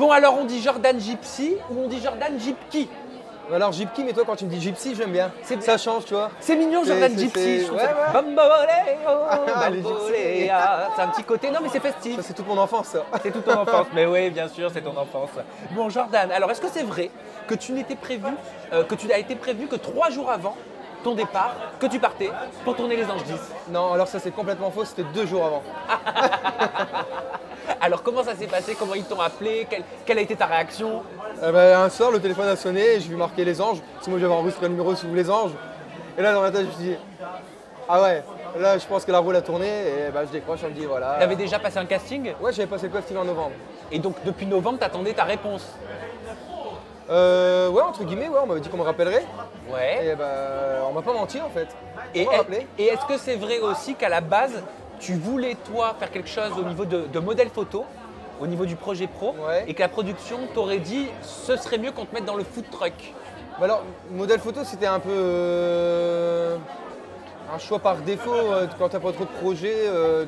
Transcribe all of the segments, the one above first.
Bon, alors on dit Jordan Gypsy ou on dit Jordan Gypky? Alors Gypky, mais toi quand tu me dis Gypsy, j'aime bien. Ça change, tu vois. C'est mignon Jordan Gypsy, je trouve ça. Bamboleo, c'est un petit côté, non mais c'est festif. Ça c'est toute mon enfance ça. C'est toute ton enfance, mais oui bien sûr c'est ton enfance. Bon Jordan, alors est-ce que c'est vrai que tu n'étais prévu, que tu as été prévu que 3 jours avant ton départ, que tu partais pour tourner Les Anges 10? Non, alors ça c'est complètement faux, c'était 2 jours avant. Alors comment ça s'est passé? Comment ils t'ont appelé? Quelle a été ta réaction? Un soir, le téléphone a sonné et je lui ai marqué Les Anges. Parce que moi j'avais enregistré le numéro sous Les Anges. Et là dans ma tête je me suis dit, ah ouais, là je pense que la roue a tourné et je décroche, on me dit voilà. T'avais déjà passé un casting? Ouais, j'avais passé le casting en novembre. Et donc depuis novembre t'attendais ta réponse? Ouais, entre guillemets, ouais, on m'avait dit qu'on me rappellerait. Ouais. Et on m'a pas menti en fait. Et On m'a rappelé. est-ce que c'est vrai aussi qu'à la base, tu voulais toi faire quelque chose au niveau de modèle photo, au niveau du projet pro, Ouais. et que la production t'aurait dit ce serait mieux qu'on te mette dans le food truck? Alors, modèle photo, c'était un peu un choix par défaut quand tu n'as pas trop de projets,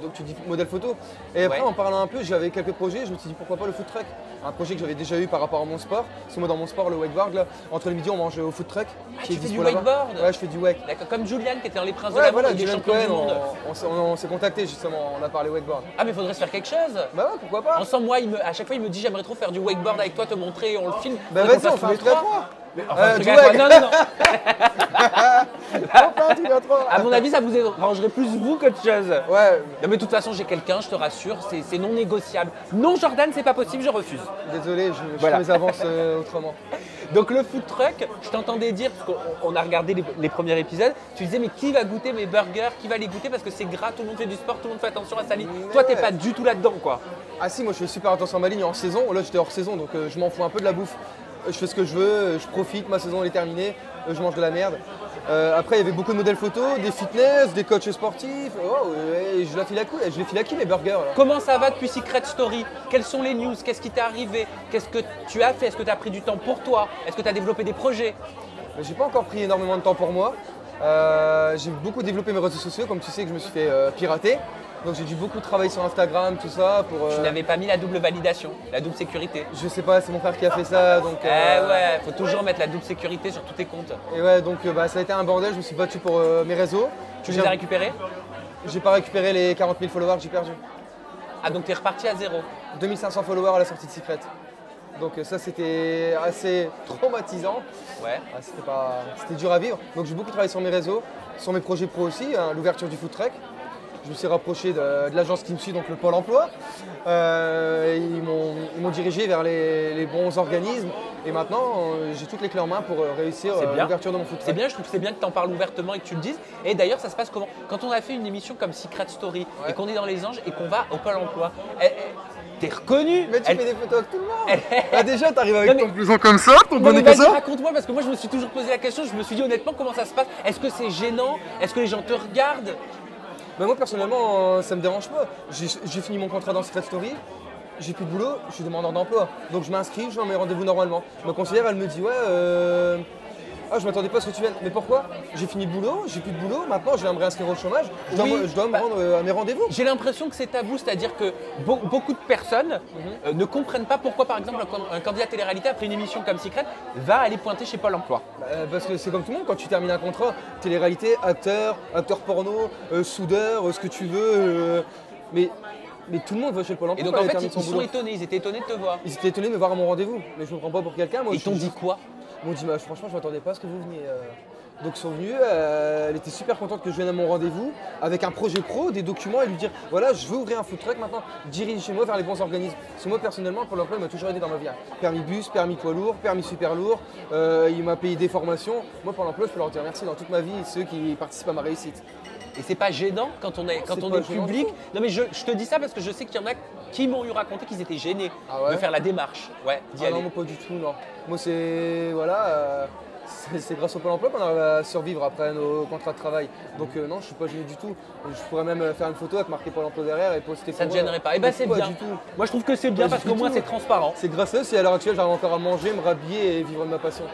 donc tu dis modèle photo. Et après, Ouais. en parlant un peu, j'avais quelques projets, je me suis dit pourquoi pas le food truck. Un projet que j'avais déjà eu par rapport à mon sport. Parce que moi, dans mon sport, le wakeboard, là, entre le midi, on mange au food truck. Tu fais du dispo là-bas. wakeboard? Ouais, je fais du wake. D'accord, comme Julian qui était dans Les Princes de Ouais, la voilà, Mode, des Dylan champions du Cohen, monde. on s'est contacté justement, on a parlé wakeboard. Ah mais faudrait se faire quelque chose. Bah ouais, pourquoi pas. Ensemble, moi, à chaque fois, il me dit j'aimerais trop faire du wakeboard avec toi, te montrer, on le filme. Bah Faudrait qu'on vas-y, on fasse fait un tous les truc à trois. 3. Mais, enfin, un truc du à trois. wake. Non, non, non. On fait un truc à 3. À mon avis, ça vous arrangerait plus vous qu'autre chose. Ouais, Non mais de toute façon, j'ai quelqu'un, je te rassure, c'est non négociable. Non Jordan, c'est pas possible, je refuse. désolé, je Voilà. fais mes avances autrement. Donc le food truck, je t'entendais dire, parce qu'on a regardé les premiers épisodes, tu disais mais qui va goûter mes burgers, qui va les goûter parce que c'est gras, tout le monde fait du sport, tout le monde fait attention à sa ligne. Mais Toi t'es ouais. pas du tout là-dedans quoi. Ah si, moi je fais super attention à ma ligne en saison. Là j'étais hors saison donc je m'en fous un peu de la bouffe. Je fais ce que je veux, je profite, ma saison elle est terminée, je mange de la merde. Après il y avait beaucoup de modèles photos, des fitness, des coachs sportifs. Oh, et je les file à qui mes burgers là. Comment ça va depuis Secret Story? Quelles sont les news? Qu'est-ce qui t'est arrivé? Qu'est-ce que tu as fait? Est-ce que tu as pris du temps pour toi? Est-ce que tu as développé des projets? J'ai pas encore pris énormément de temps pour moi. J'ai beaucoup développé mes réseaux sociaux, comme tu sais que je me suis fait pirater. Donc j'ai dû beaucoup travailler sur Instagram, tout ça pour. Tu n'avais pas mis la double validation, la double sécurité. Je sais pas, c'est mon frère qui a fait ça, donc. Ouais, faut toujours mettre la double sécurité sur tous tes comptes. Et ouais, donc ça a été un bordel. Je me suis battu pour mes réseaux. Tu les as récupérés? J'ai pas récupéré les 40 000 followers que j'ai perdu. Ah donc t'es reparti à zéro. 2500 followers à la sortie de Secret. Donc ça c'était assez traumatisant. Ouais. Ah, c'était dur à vivre. Donc j'ai beaucoup travaillé sur mes réseaux, sur mes projets pro aussi, hein, l'ouverture du food truck. Je me suis rapproché de l'agence qui me suit, donc le Pôle emploi. Ils m'ont dirigé vers les bons organismes. Et maintenant, j'ai toutes les clés en main pour réussir l'ouverture de mon food truck. C'est bien, je trouve que c'est bien que tu en parles ouvertement et que tu le dises. Et d'ailleurs, ça se passe comment? Quand on a fait une émission comme Secret Story et qu'on est dans les Anges et qu'on va au Pôle emploi, t'es reconnu. Mais tu fais des photos avec tout le monde. Déjà, t'arrives avec Non, ton blouson comme ça, ton Non, bonnet mais comme vas-y, ça. raconte-moi parce que moi je me suis toujours posé la question, je me suis dit honnêtement comment ça se passe. Est-ce que c'est gênant? Est-ce que les gens te regardent? Bah moi personnellement, ça me dérange pas. J'ai fini mon contrat dans Secret Story, j'ai plus de boulot, je suis demandeur d'emploi. Donc je m'inscris, je vais à mes rendez-vous normalement. Ma conseillère, elle me dit ouais, ah je m'attendais pas à ce que tu viennes. Mais pourquoi? J'ai fini le boulot, j'ai plus de boulot, maintenant je viens me réinscrire au chômage, je dois me rendre à mes rendez-vous. J'ai l'impression que c'est tabou, c'est-à-dire que beaucoup de personnes ne comprennent pas pourquoi par exemple un candidat télé-réalité après une émission comme Secret va aller pointer chez Pôle emploi. Parce que c'est comme tout le monde, quand tu termines un contrat, télé-réalité, acteur porno, soudeur, ce que tu veux. Mais tout le monde va chez le Pôle Et emploi. donc quand en il fait termine son ils sont boulot. étonnés, ils étaient étonnés de te voir. Ils étaient étonnés de me voir à mon rendez-vous, mais je me prends pas pour quelqu'un. Moi, Ils t'ont dit quoi? Ils m'ont dit franchement je m'attendais pas à ce que vous veniez. Donc ils sont venus, elle était super contente que je vienne à mon rendez-vous avec un projet pro, des documents et lui dire voilà je veux ouvrir un food truck maintenant, dirigez-moi vers les bons organismes. Parce que moi personnellement Pôle emploi il m'a toujours aidé dans ma vie. Permis bus, permis poids lourd, permis super lourd, il m'a payé des formations. Moi Pôle emploi je peux leur dire merci dans toute ma vie et ceux qui participent à ma réussite. Et c'est pas gênant quand on est gênant public? du tout. Non mais je te dis ça parce que je sais qu'il y en a qui m'ont eu raconté qu'ils étaient gênés Ah ouais de faire la démarche, d'y Ah aller. non, moi pas du tout, non. Moi c'est voilà, c'est grâce au Pôle emploi qu'on arrive à survivre après nos contrats de travail. Donc non, je suis pas gêné du tout. Je pourrais même faire une photo avec marqué Pôle emploi derrière et poster. Ça te gênerait pas? Eh ben c'est bien. Du tout. Moi je trouve que c'est bien parce qu'au moins c'est transparent. C'est grâce à eux si à l'heure actuelle j'arrive encore à manger, me rhabiller et vivre de ma passion.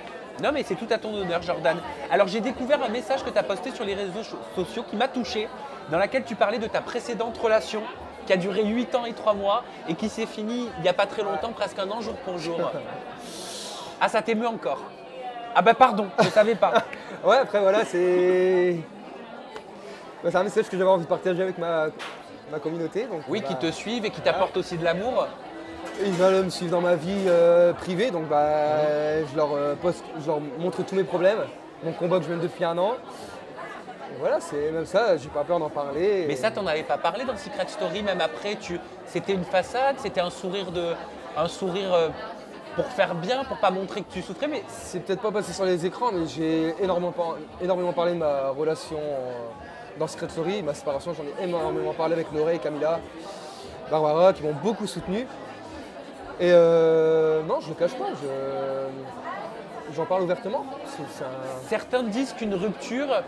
Non mais c'est tout à ton honneur Jordan. Alors j'ai découvert un message que tu as posté sur les réseaux sociaux qui m'a touché, dans laquelle tu parlais de ta précédente relation qui a duré 8 ans et 3 mois et qui s'est fini il n'y a pas très longtemps, presque un an jour pour jour. Ah, ça t'émeut encore? Ah bah pardon, je ne savais pas. Ouais, après voilà, c'est un message que j'avais envie de partager avec ma communauté. Donc, Oui, qui te suivent et qui t'apportent aussi de l'amour. Ils veulent me suivre dans ma vie privée, donc je leur montre tous mes problèmes, mon combat que je mène depuis un an. Et voilà, c'est même ça, j'ai pas peur d'en parler. Mais ça, t'en avais pas parlé dans Secret Story, même après, c'était une façade, c'était un sourire pour faire bien, pour pas montrer que tu souffrais, mais C'est peut-être pas passé sur les écrans, mais j'ai énormément parlé de ma relation dans Secret Story, ma séparation, j'en ai énormément parlé avec Lauré et Camilla, Barbara, qui m'ont beaucoup soutenu. Et non, je le cache pas, j'en parle ouvertement. Certains disent qu'une rupture,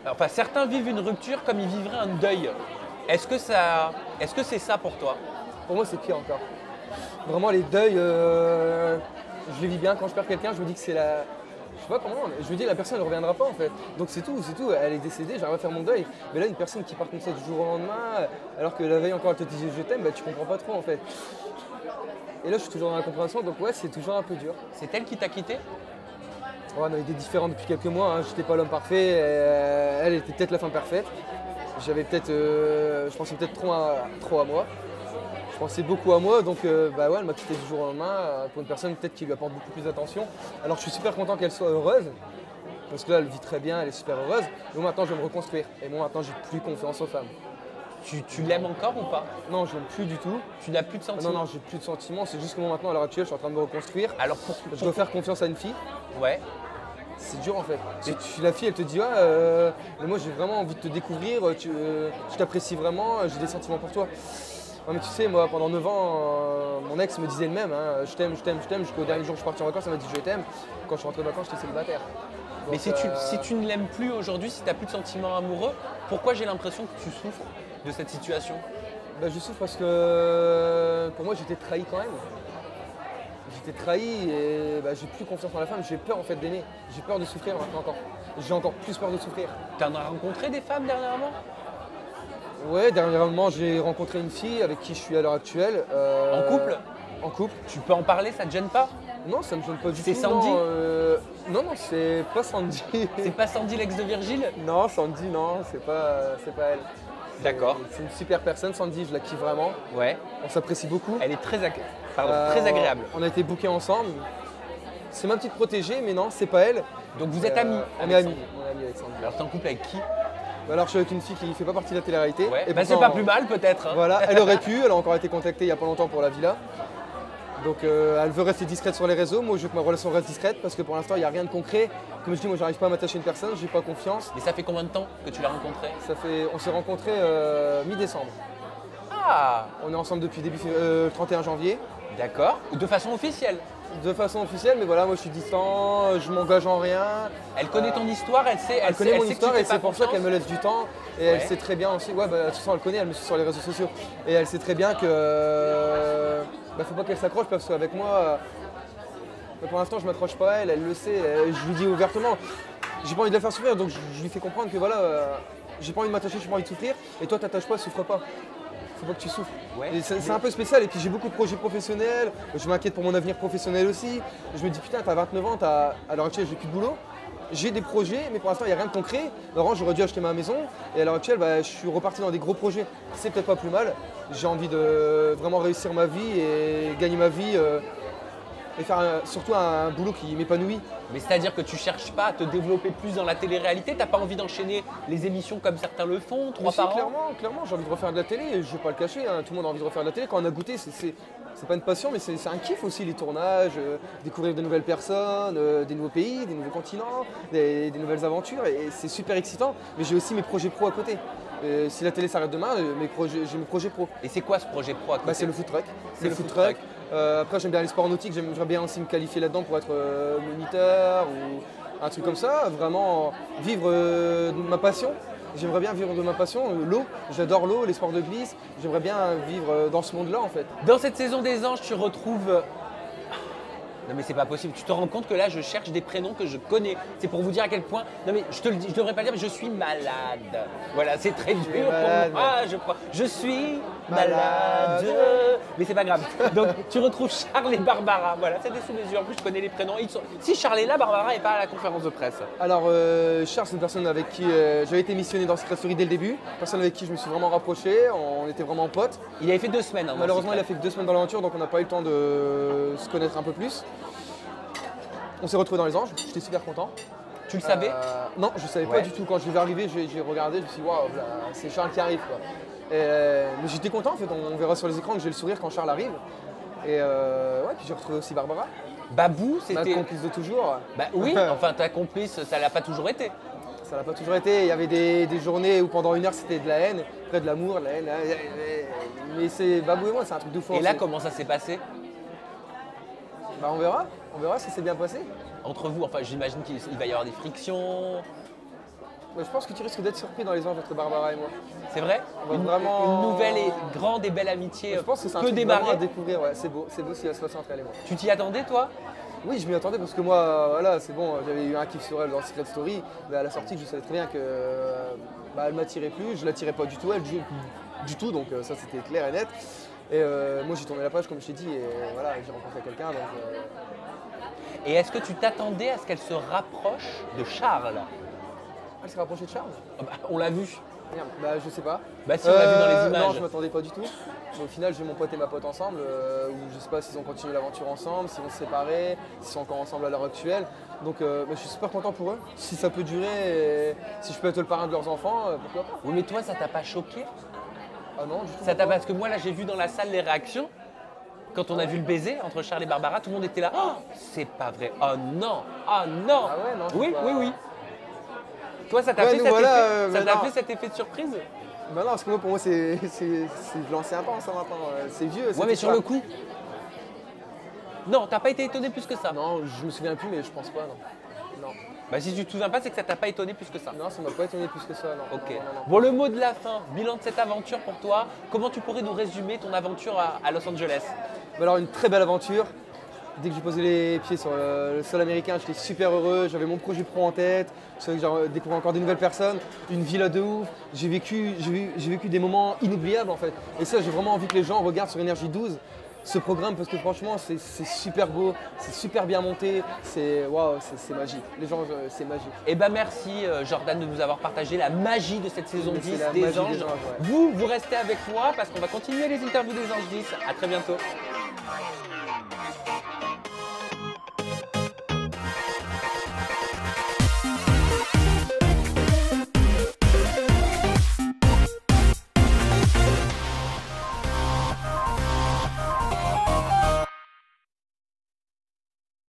enfin certains vivent une rupture comme ils vivraient un deuil. Est-ce que c'est ça pour toi? Pour moi, c'est pire encore. Vraiment, les deuils, je les vis bien. Quand je perds quelqu'un, je me dis que c'est la... Je sais pas comment, je me dis la personne ne reviendra pas en fait. Donc c'est tout. Elle est décédée, j'arrive à faire mon deuil. Mais là, une personne qui part comme ça du jour au lendemain, alors que la veille encore elle te disait je t'aime, bah, tu comprends pas trop en fait. Et là, je suis toujours dans la compréhension, donc ouais, c'est toujours un peu dur. C'est elle qui t'a quitté? Ouais, on avait été différents depuis quelques mois, hein. J'étais pas l'homme parfait, elle était peut-être la femme parfaite. J'avais peut-être, je pensais peut-être trop à moi. Je pensais beaucoup à moi, donc bah ouais, elle m'a quitté du jour au lendemain pour une personne peut-être qui lui apporte beaucoup plus d'attention. Alors je suis super content qu'elle soit heureuse, parce que là, elle vit très bien, elle est super heureuse. Mais moi maintenant, je vais me reconstruire. Et moi maintenant, j'ai plus confiance aux femmes. Tu l'aimes encore ou pas? Non, je l'aime plus du tout. Tu n'as plus de sentiments? Non, j'ai plus de sentiments. C'est juste que moi maintenant, à l'heure actuelle, je suis en train de me reconstruire. Alors Je dois faire confiance à une fille. Ouais. C'est dur en fait. La fille, elle te dit mais moi j'ai vraiment envie de te découvrir, je t'apprécie vraiment, j'ai des sentiments pour toi. Ouais, mais tu sais, moi pendant 9 ans, mon ex me disait le même, hein, je t'aime, jusqu'au dernier jour où je suis parti en vacances, elle m'a dit je t'aime. Quand je suis rentré de vacances, j'étais célibataire. Donc, mais si tu ne l'aimes plus aujourd'hui, si tu n'as plus de sentiments amoureux, pourquoi j'ai l'impression que tu souffres de cette situation? Bah, je souffre parce que pour moi j'étais trahi quand même. J'étais trahi et bah, j'ai plus confiance en la femme, j'ai peur en fait d'aimer, j'ai peur de souffrir maintenant encore. J'ai encore plus peur de souffrir. Tu en as rencontré des femmes dernièrement? Ouais, dernièrement j'ai rencontré une fille avec qui je suis à l'heure actuelle. En couple? En couple. Tu peux en parler, ça te gêne pas? Non, ça me gêne pas du tout. C'est Sandy? Non, c'est pas Sandy. C'est pas Sandy, l'ex de Virgile? Non, Sandy, non, c'est pas elle. D'accord. C'est une super personne, Sandy, je la kiffe vraiment. Ouais. On s'apprécie beaucoup. Elle est très agréable. On a été bookés ensemble. C'est ma petite protégée, mais non, c'est pas elle. Donc vous êtes amis? On est amis. On est amis avec Sandy. Alors t'es en couple avec qui? Alors je suis avec une fille qui fait pas partie de la télé-réalité. Ouais. Et bah, c'est pas plus mal peut-être. Hein. Voilà, elle aurait pu, elle a encore été contactée il y a pas longtemps pour la villa. Donc elle veut rester discrète sur les réseaux, moi je veux que ma relation reste discrète parce que pour l'instant il n'y a rien de concret. Comme je dis, moi j'arrive pas à m'attacher à une personne, j'ai pas confiance. Mais ça fait combien de temps que tu l'as rencontré? On s'est rencontrés mi-décembre. Ah! On est ensemble depuis début 31 janvier. D'accord. De façon officielle? De façon officielle, mais voilà, moi je suis distant, je m'engage en rien. Elle connaît ton histoire, elle connaît mon histoire et c'est pour ça qu'elle me laisse du temps. Et Ouais. elle sait très bien aussi, ouais, bah, de toute façon elle connaît, elle me suit sur les réseaux sociaux. Et elle sait très bien que faut pas qu'elle s'accroche parce qu'avec moi, pour l'instant je m'accroche pas à elle, elle le sait, je lui dis ouvertement. J'ai pas envie de la faire souffrir, donc je lui fais comprendre que voilà, j'ai pas envie de m'attacher, j'ai pas envie de souffrir. Et toi t'attaches pas, souffre pas. Faut pas que tu souffres. Ouais. Et c'est un peu spécial. Et puis j'ai beaucoup de projets professionnels. Je m'inquiète pour mon avenir professionnel aussi. Je me dis putain, t'as 29 ans, à l'heure actuelle j'ai plus de boulot. J'ai des projets, mais pour l'instant il n'y a rien de concret. Laurent, j'aurais dû acheter ma maison. Et à l'heure actuelle, bah, je suis reparti dans des gros projets. C'est peut-être pas plus mal. J'ai envie de vraiment réussir ma vie et gagner ma vie. Et faire surtout un boulot qui m'épanouit. Mais c'est-à-dire que tu cherches pas à te développer plus dans la télé-réalité, t'as pas envie d'enchaîner les émissions comme certains le font, 3 Si, par an? clairement, j'ai envie de refaire de la télé, et je vais pas le cacher, hein, tout le monde a envie de refaire de la télé. Quand on a goûté, c'est pas une passion, mais c'est un kiff aussi, les tournages, découvrir de nouvelles personnes, des nouveaux pays, des nouveaux continents, des nouvelles aventures, et c'est super excitant. Mais j'ai aussi mes projets pro à côté. Si la télé s'arrête demain, j'ai mes projets pro. Et c'est quoi ce projet pro à côté? Bah, c'est le food truck. C'est le food truck. Après, j'aime bien les sports nautiques, j'aimerais bien aussi me qualifier là-dedans pour être moniteur ou un truc comme ça. Vraiment vivre de ma passion. J'aimerais bien vivre de ma passion, l'eau. J'adore l'eau, les sports de glisse. J'aimerais bien vivre dans ce monde-là en fait. Dans cette saison des anges, tu retrouves Non mais c'est pas possible, tu te rends compte que là je cherche des prénoms que je connais. C'est pour vous dire à quel point. Non mais je te le dis, je devrais pas le dire, mais je suis malade. Voilà, c'est très dur malade, pour moi. Je crois. Je suis malade. Mais c'est pas grave. Donc tu retrouves Charles et Barbara. Voilà, c'était sous mes yeux. En plus je connais les prénoms. Si Charles est là, Barbara n'est pas à la conférence de presse. Alors, Charles, c'est une personne avec qui j'avais été missionné dans Secret Story dès le début. Personne avec qui je me suis vraiment rapproché. On était vraiment potes. Il avait fait 2 semaines. Hein, Malheureusement, il a fait que 2 semaines dans l'aventure, donc on n'a pas eu le temps de se connaître un peu plus. On s'est retrouvés dans les Anges, j'étais super content. Tu le savais? Non, je ne savais pas du tout. Quand je l'ai vu arriver, j'ai regardé, je me suis dit, waouh, c'est Charles qui arrive, quoi. Mais j'étais content, en fait. On verra sur les écrans que j'ai le sourire quand Charles arrive. Et ouais, puis j'ai retrouvé aussi Barbara. Babou, c'était. Ma complice de toujours. Bah oui, enfin ta complice, ça l'a pas toujours été. Ça l'a pas toujours été. Il y avait des journées où pendant 1 heure c'était de la haine, après de l'amour, de la haine. Mais c'est Babou et moi, c'est un truc de fou. Et là, comment ça s'est passé? Bah on verra si c'est bien passé. Entre vous, enfin j'imagine qu'il va y avoir des frictions. Je pense que tu risques d'être surpris dans les Anges entre Barbara et moi. C'est vrai? Vraiment... Une nouvelle et grande et belle amitié Je pense que c'est un peut truc démarrer. vraiment à découvrir, ouais, c'est beau ce qui va se passer entre elle et moi. Tu t'y attendais toi? Oui, je m'y attendais parce que moi, voilà, c'est bon, j'avais eu un kiff sur elle dans Secret Story, mais à la sortie, je savais très bien que elle m'attirait plus, je l'attirais pas du tout, elle du tout, donc ça c'était clair et net. Et moi j'ai tourné la page comme je t'ai dit, et voilà, j'ai rencontré quelqu'un. Et est-ce que tu t'attendais à ce qu'elle se rapproche de Charles? Elle s'est rapprochée de Charles? On l'a vu. Merde, bah je sais pas. Bah si, on l'a vu dans les images. Non, je m'attendais pas du tout. Au final, j'ai mon pote et ma pote ensemble, où je sais pas s'ils ont continué l'aventure ensemble, s'ils vont se séparer, s'ils sont encore ensemble à l'heure actuelle. Donc je suis super content pour eux. Si ça peut durer, et si je peux être le parrain de leurs enfants, pourquoi pas. Oui mais toi ça t'a pas choqué? Ah non, du tout. Ça t'a parce que moi là j'ai vu dans la salle les réactions. Quand on a vu le baiser entre Charles et Barbara, tout le monde était là. Oh, c'est pas vrai. Oh non. Oh non. Ah ouais, non. Oui, oui, oui. Toi, ça t'a fait, fait cet effet de surprise? Bah non, parce que moi, pour moi, c'est l'ancien temps, ça maintenant. C'est vieux. Ouais, mais sur le coup. Non, t'as pas été étonné plus que ça. Non, je me souviens plus, mais je pense pas, non. Non. Bah si tu te souviens pas, c'est que ça t'a pas étonné plus que ça. Non, ça m'a pas étonné plus que ça, non. Ok. Non. Bon, le mot de la fin, bilan de cette aventure pour toi. Comment tu pourrais nous résumer ton aventure à Los Angeles? Bah alors, une très belle aventure. Dès que j'ai posé les pieds sur le sol américain, j'étais super heureux. J'avais mon projet pro en tête. Je savais que j'allais découvrir encore des nouvelles personnes. Une villa de ouf. J'ai vécu des moments inoubliables en fait. Et ça, j'ai vraiment envie que les gens regardent sur Énergie 12 ce programme parce que franchement, c'est super beau, c'est super bien monté. C'est waouh, c'est magique. Les gens, c'est magique. Eh ben merci Jordan de nous avoir partagé la magie de cette saison 10 des Anges. Ouais. Vous restez avec moi parce qu'on va continuer les interviews des Anges 10. À très bientôt.